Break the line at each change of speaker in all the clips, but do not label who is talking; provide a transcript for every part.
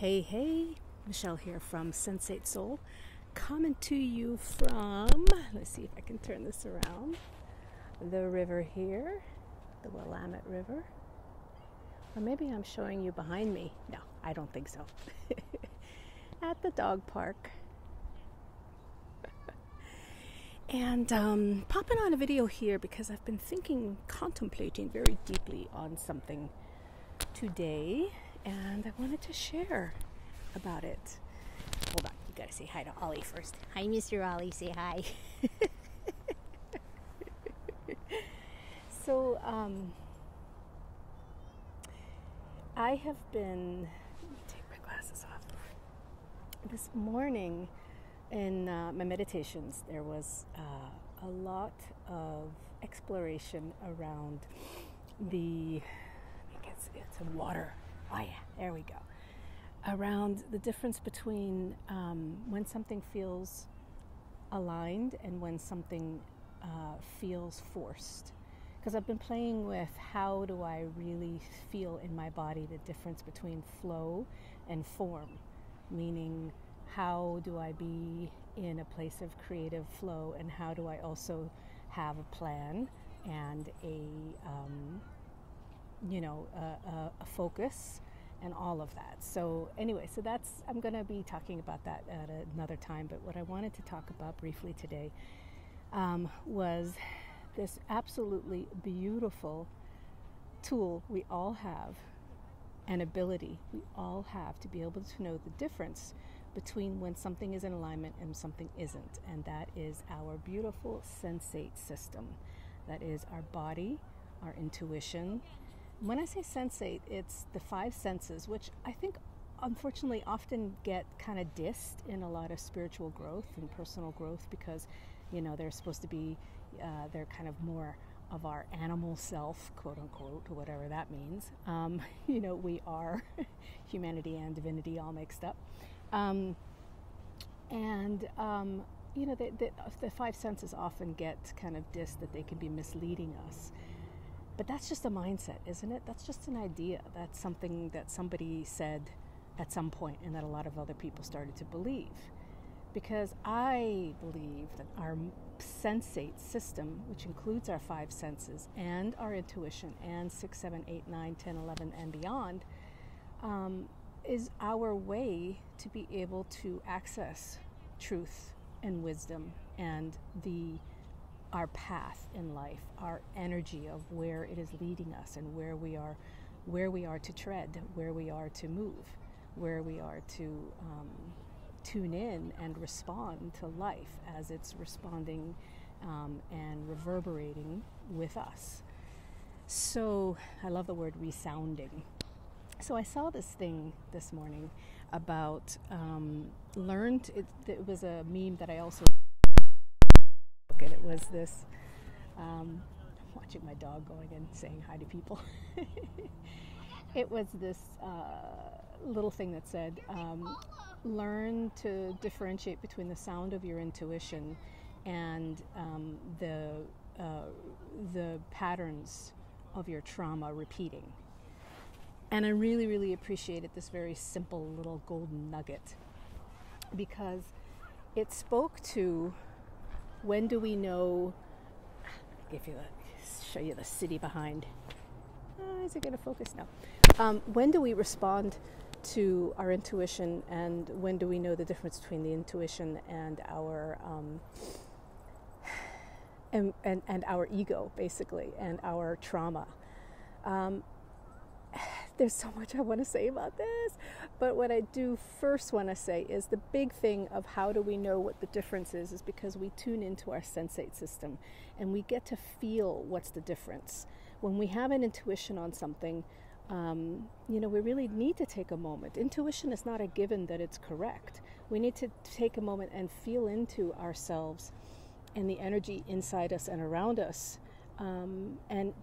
Hey, hey, Michelle here from Sensate Soul, coming to you from, let's see if I can turn this around, the river here, the Willamette River. Or maybe I'm showing you behind me. No, I don't think so. At the dog park. And popping on a video here because I've been contemplating very deeply on something today, and I wanted to share about it. Hold on, you gotta say hi to Ollie first. Hi, Mr. Ollie, say hi. So, I have been, let me take my glasses off. This morning in my meditations, there was a lot of exploration around it's a water. Oh yeah, there we go. Around the difference between when something feels aligned and when something feels forced. Because I've been playing with how do I really feel in my body the difference between flow and form, meaning how do I be in a place of creative flow, and how do I also have a plan and a focus and all of that. So anyway, I'm going to be talking about that at another time, but what I wanted to talk about briefly today was this absolutely beautiful tool we all have, an ability we all have to be able to know the difference between when something is in alignment and something isn't, and that is our beautiful sensate system. That is our body, our intuition. When I say sensate, it's the five senses, which I think unfortunately often get kind of dissed in a lot of spiritual growth and personal growth, because they're supposed to be they're kind of more of our animal self, quote unquote, or whatever that means. We are humanity and divinity all mixed up. The five senses often get kind of dissed, that they can be misleading us. But that's just a mindset, isn't it? That's just an idea. That's something that somebody said at some point and that a lot of other people started to believe. Because I believe that our sensate system, which includes our five senses and our intuition and 6, 7, 8, 9, 10, 11, and beyond, is our way to be able to access truth and wisdom and our path in life, our energy of where it is leading us, and where we are to tread, where we are to move, where we are to tune in and respond to life as it's responding and reverberating with us. So I love the word resounding. So I saw this thing this morning about it was a meme that I also look at. It was this watching my dog going and saying hi to people. It was this little thing that said, learn to differentiate between the sound of your intuition and the patterns of your trauma repeating. And I really, really appreciated this very simple little golden nugget, because it spoke to, when do we know, show you the city behind. Is it going to focus? No. When do we respond to our intuition, and when do we know the difference between the intuition and our and our ego, basically, and our trauma? There's so much I want to say about this, but what I do first want to say is the big thing of how do we know what the difference is because we tune into our sensate system and we get to feel what's the difference. When we have an intuition on something, we really need to take a moment. Intuition is not a given that it's correct. We need to take a moment and feel into ourselves and the energy inside us and around us, and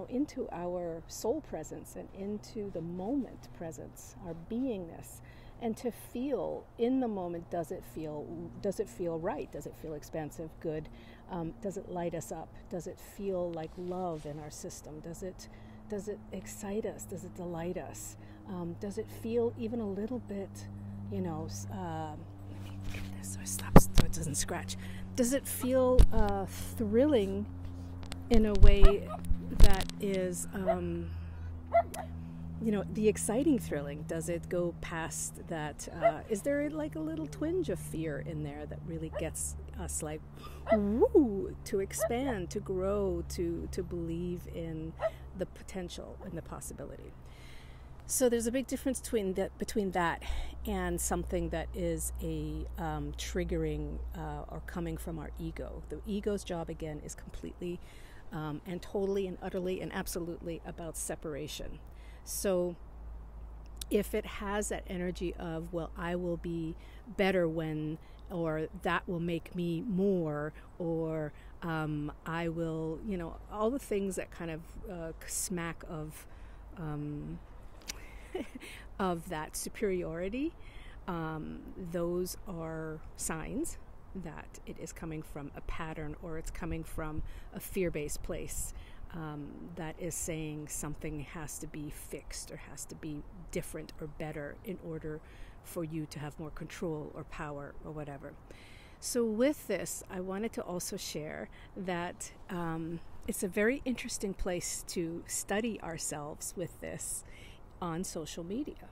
into our soul presence and into the moment presence, our beingness, and to feel in the moment. Does it feel right? Does it feel expansive, good? Does it light us up? Does it feel like love in our system? Does it excite us? Does it delight us? Does it feel even a little bit, let me get this so it stops so it doesn't scratch. Does it feel thrilling in a way that is, the exciting thrilling? Does it go past that? Is there like a little twinge of fear in there that really gets us like, ooh, to expand, to grow, to believe in the potential and the possibility? So there's a big difference between that and something that is a triggering or coming from our ego. The ego's job, again, is completely and totally and utterly and absolutely about separation. So if it has that energy of, well, I will be better when, or that will make me more, or I will, all the things that kind of smack of of that superiority, those are signs that it is coming from a pattern, or it's coming from a fear-based place that is saying something has to be fixed or has to be different or better in order for you to have more control or power or whatever. So with this, I wanted to also share that it's a very interesting place to study ourselves with this on social media.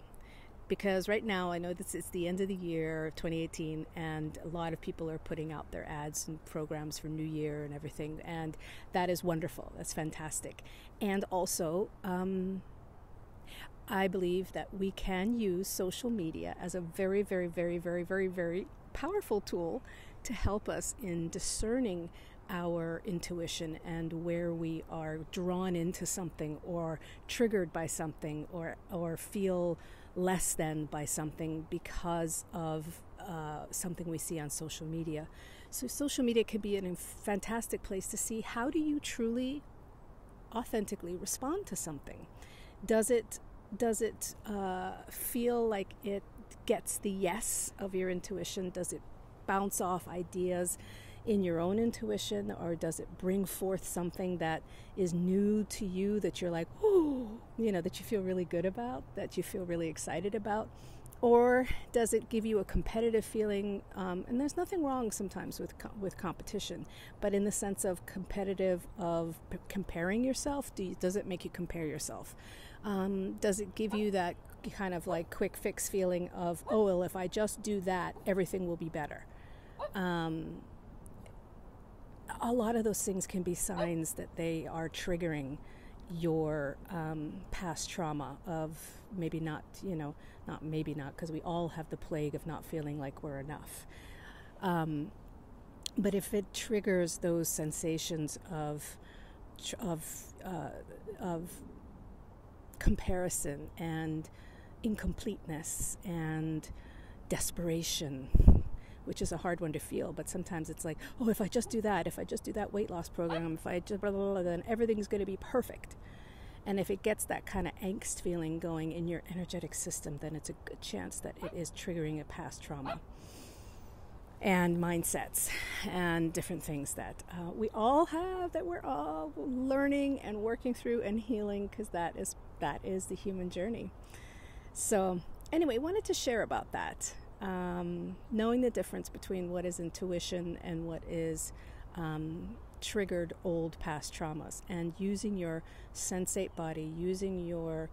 Because right now, I know this is the end of the year, 2018, and a lot of people are putting out their ads and programs for New Year and everything, and that is wonderful. That's fantastic. And also, I believe that we can use social media as a very, very, very, very, very, very powerful tool to help us in discerning our intuition and where we are drawn into something or triggered by something or feel less than by something because of something we see on social media. So social media can be a fantastic place to see, how do you truly authentically respond to something? Does it feel like it gets the yes of your intuition? Does it bounce off ideas in your own intuition, or does it bring forth something that is new to you that you're like, oh, that you feel really good about, that you feel really excited about? Or does it give you a competitive feeling? And there's nothing wrong sometimes with competition, but in the sense of competitive, of comparing yourself, does it make you compare yourself? Does it give you that kind of like quick fix feeling of, oh, well, if I just do that, everything will be better? A lot of those things can be signs that they are triggering your past trauma of maybe not, because we all have the plague of not feeling like we're enough. But if it triggers those sensations of comparison and incompleteness and desperation, which is a hard one to feel, but sometimes it's like, oh, if I just do that weight loss program, if I just blah, blah, blah, then everything's going to be perfect. And if it gets that kind of angst feeling going in your energetic system, then it's a good chance that it is triggering a past trauma and mindsets and different things that we all have, that we're all learning and working through and healing, because that is the human journey. So anyway, wanted to share about that. Knowing the difference between what is intuition and what is triggered old past traumas, and using your sensate body, using your,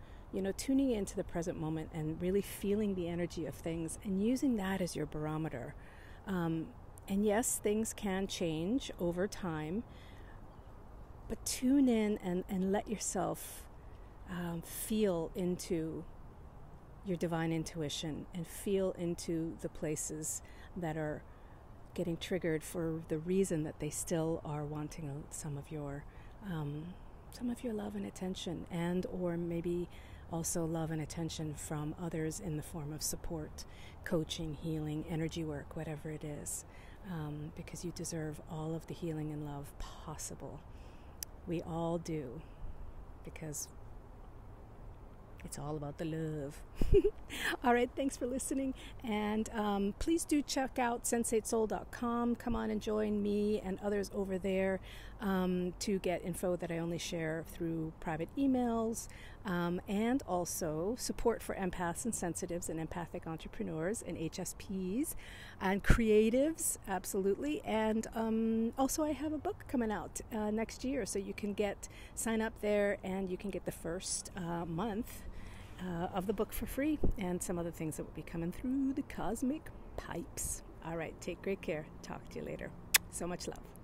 tuning into the present moment and really feeling the energy of things and using that as your barometer. And yes, things can change over time, but tune in and let yourself feel into your divine intuition and feel into the places that are getting triggered for the reason that they still are wanting some of your love and attention, and or maybe also love and attention from others in the form of support, coaching, healing, energy work, whatever it is, because you deserve all of the healing and love possible. We all do, because it's all about the love. All right, thanks for listening. And please do check out sensatesoul.com. Come on and join me and others over there. to get info that I only share through private emails, and also support for empaths and sensitives and empathic entrepreneurs and HSPs and creatives, absolutely. And also I have a book coming out next year, so you can sign up there and you can get the first month of the book for free, and some other things that will be coming through the cosmic pipes. All right, take great care. Talk to you later. So much love.